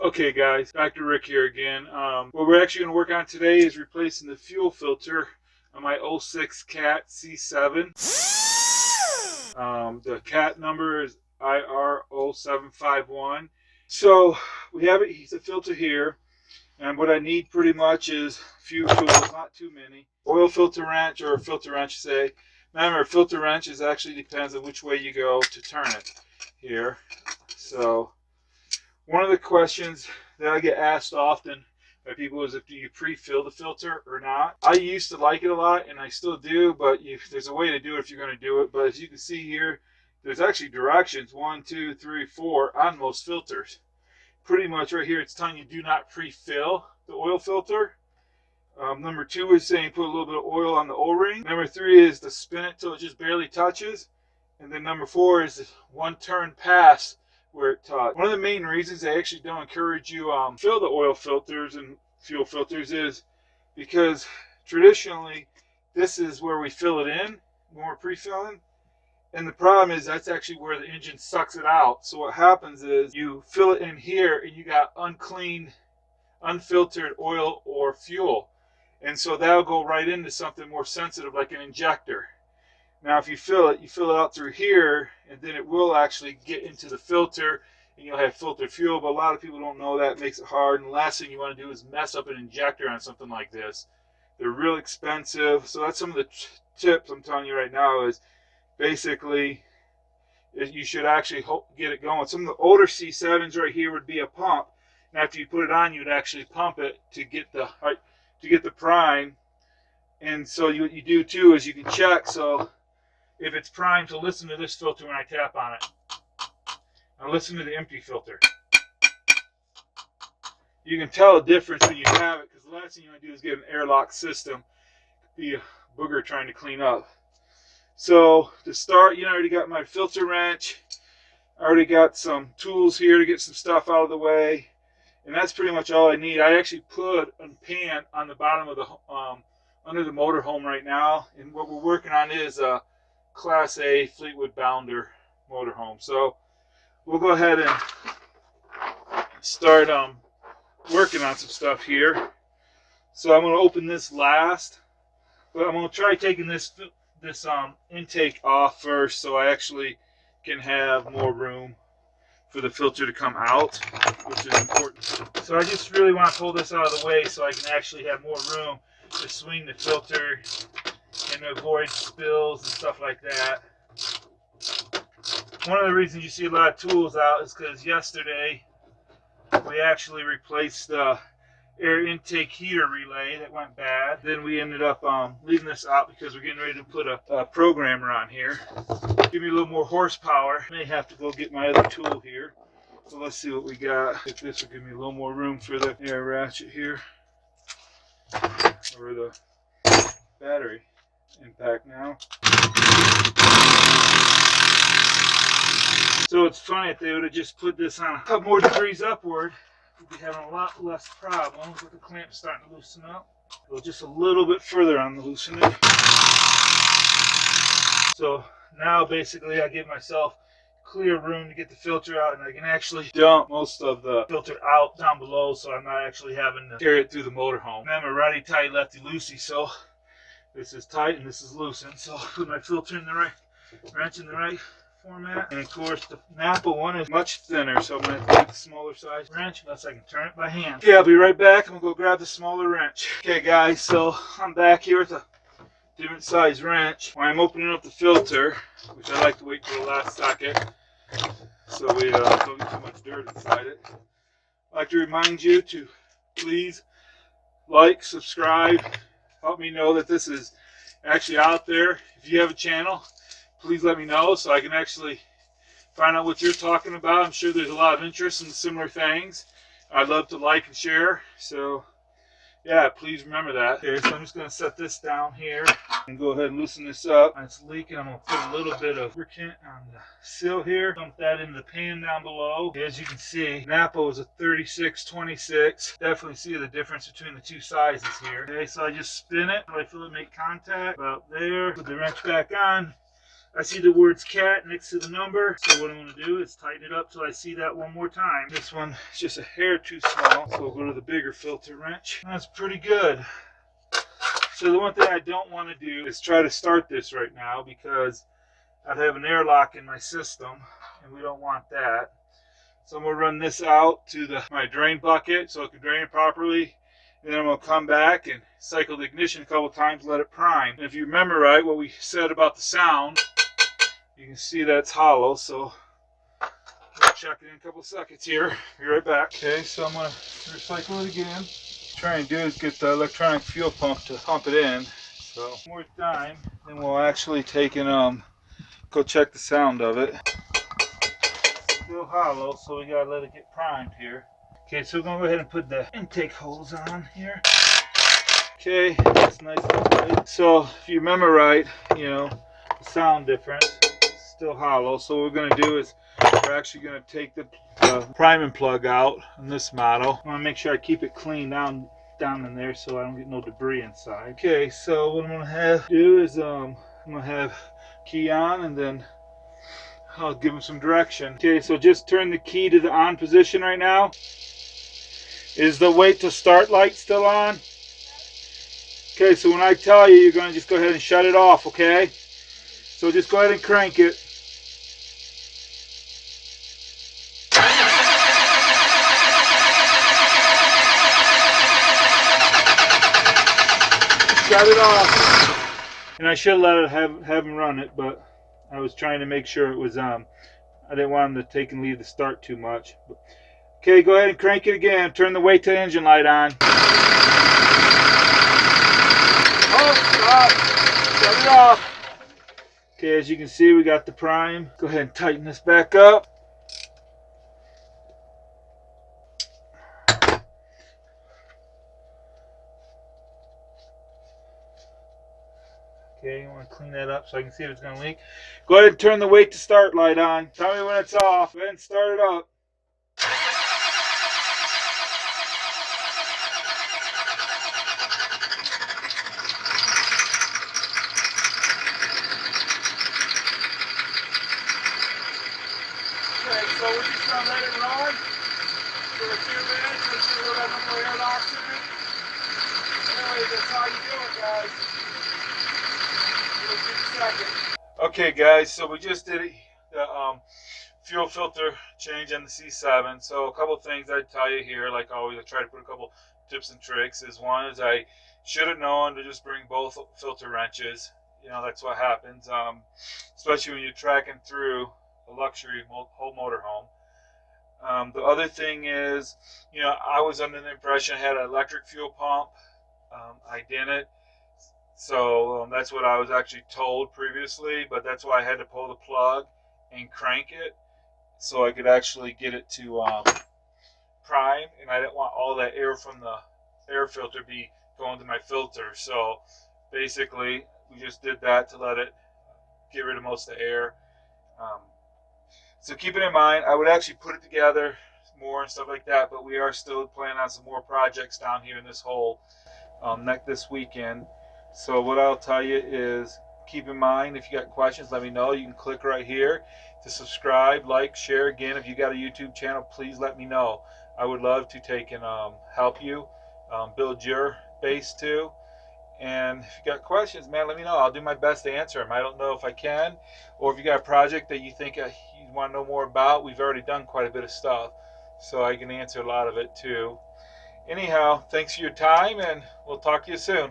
Okay guys, Dr. Rick here again. What we're actually going to work on today is replacing the fuel filter on my '06 Cat C7. The Cat number is IR0751. So we have it, it's a filter here, and what I need pretty much is a few tools, not too many. Oil filter wrench, or a filter wrench say. Remember, a filter wrench is actually depends on which way you go to turn it here. So one of the questions that I get asked often by people is, if do you pre-fill the filter or not? I used to like it a lot, and I still do, but there's a way to do it if you're going to do it. But as you can see here, there's actually directions, 1, 2, 3, 4 on most filters. Pretty much right here, it's telling you do not pre-fill the oil filter. Number 2 is saying put a little bit of oil on the O-ring. Number 3 is to spin it till it just barely touches. And then number 4 is one turn pass where it touched. One of the main reasons they actually don't encourage you fill the oil filters and fuel filters is because traditionally this is where we fill it in when we're pre-filling. And the problem is that's actually where the engine sucks it out. So what happens is you fill it in here and you got unclean, unfiltered oil or fuel. And so that'll go right into something more sensitive like an injector. Now if you fill it out through here, and then it will actually get into the filter and you'll have filtered fuel. But a lot of people don't know that. It makes it hard. And the last thing you want to do is mess up an injector on something like this. They're real expensive. So that's some of the tips I'm telling you right now is basically you should actually get it going. Some of the older C7s right here would be a pump. And after you put it on, you'd actually pump it to get the prime. And so what you do too is you can check. So if it's primed, to listen to this filter when I tap on it. Now listen to the empty filter. You can tell a difference when you have it, because the last thing you want to do is get an airlock system. Be a booger trying to clean up. So to start, I already got my filter wrench. I already got some tools here to get some stuff out of the way. And that's pretty much all I need. I actually put a pan on the bottom of the under the motorhome right now, and what we're working on is a Class A Fleetwood Bounder motorhome. So we'll go ahead and start working on some stuff here. So I'm going to open this last, but I'm going to try taking this intake off first, so I actually can have more room for the filter to come out, which is important. So I just really want to pull this out of the way so I can actually have more room to swing the filter and avoid spills and stuff like that. One of the reasons you see a lot of tools out is because yesterday we actually replaced the air intake heater relay that went bad. Then we ended up leaving this out because we're getting ready to put a programmer on here. Give me a little more horsepower. May have to go get my other tool here. So let's see what we got. If this will give me a little more room for the air ratchet here, or the battery impact now. So it's funny, if they would have just put this on a couple more degrees upward, we'd be having a lot less problems with the clamp starting to loosen up. Go just a little bit further on the loosening. So now basically I give myself clear room to get the filter out, and I can actually dump most of the filter out down below, so I'm not actually having to carry it through the motorhome. I'm a righty tight, lefty loosey, so this is tight and this is loosened. So I'll put my filter in the right, wrench in the right format. And of course the Napa one is much thinner, so I'm going to take the smaller size wrench unless I can turn it by hand. Okay, I'll be right back. I'm going to go grab the smaller wrench. Okay guys, so I'm back here with a different size wrench. When I'm opening up the filter, which I like to wait till the last second so we don't get too much dirt inside it, I'd like to remind you to please like, subscribe, help me know that this is actually out there. If you have a channel, please let me know so I can actually find out what you're talking about. I'm sure there's a lot of interest in similar things. I'd love to like and share, so yeah, please remember that. Okay, so I'm just going to set this down here and go ahead and loosen this up. It's leaking. I'm going to put a little bit of lubricant on the seal here. Dump that into the pan down below. As you can see, Napa was a 36-26. Definitely see the difference between the two sizes here. Okay, so I just spin it. I feel it make contact about there. Put the wrench back on. I see the words cat next to the number, so what I'm going to do is tighten it up till I see that one more time. This one is just a hair too small, so we'll go to the bigger filter wrench. That's pretty good. So the one thing I don't want to do is try to start this right now because I'd have an airlock in my system, and we don't want that. So I'm going to run this out to my drain bucket so it can drain it properly. And then I'm going to come back and cycle the ignition a couple times, let it prime. And if you remember right, what we said about the sound, you can see that's hollow, so we'll check it in a couple seconds here. Be right back. Okay, so I'm going to recycle it again. What I'm trying to do is get the electronic fuel pump to pump it in. So one more time, then we'll actually take and go check the sound of it. Still hollow, so we gotta let it get primed here. Okay, so we're gonna go ahead and put the intake hose on here. Okay, that's nice and tight. So if you remember right, you know, the sound difference, still hollow. So what we're gonna do is we're actually gonna take the priming plug out on this model. I wanna make sure I keep it clean down in there so I don't get no debris inside. Okay, so what I'm gonna do is I'm gonna have key on, and then I'll give them some direction. Okay, so just turn the key to the on position right now. Is the wait to start light still on? Okay, so when I tell you, you're going to just go ahead and shut it off, okay? So just go ahead and crank it. Shut it off. And I should let it have him run it, but I was trying to make sure it was, I didn't want him to take and leave the start too much. Okay, go ahead and crank it again. Turn the wait to engine light on. Oh, stop. Shut it off. Okay, as you can see, we got the prime. Go ahead and tighten this back up. Okay, you want to clean that up so I can see if it's going to leak. Go ahead and turn the wait to start light on. Tell me when it's off. Go ahead and start it up. Okay, so we're just going to let it run for a few minutes. Make sure we'll have no more airlocks in it. Anyway, that's how you do it, guys. Okay guys, so we just did the fuel filter change on the C7. So a couple things I'd tell you here, like always, I try to put a couple tips and tricks. One is I should have known to just bring both filter wrenches. You know, that's what happens, especially when you're tracking through a luxury whole motorhome. The other thing is, you know, I was under the impression I had an electric fuel pump. I didn't. So that's what I was actually told previously, but that's why I had to pull the plug and crank it so I could actually get it to prime, and I didn't want all that air from the air filter be going to my filter. So basically we just did that to let it get rid of most of the air. So keep it in mind, I would actually put it together more and stuff like that, but we are still planning on some more projects down here in this hole this weekend. So what I'll tell you is, keep in mind, if you got questions, let me know. You can click right here to subscribe, like, share. Again, if you got a YouTube channel, please let me know. I would love to take and help you build your base too. And if you got questions, man, let me know. I'll do my best to answer them. I don't know if I can, or if you got a project that you think you want to know more about, we've already done quite a bit of stuff, so I can answer a lot of it too. Anyhow, thanks for your time, and we'll talk to you soon.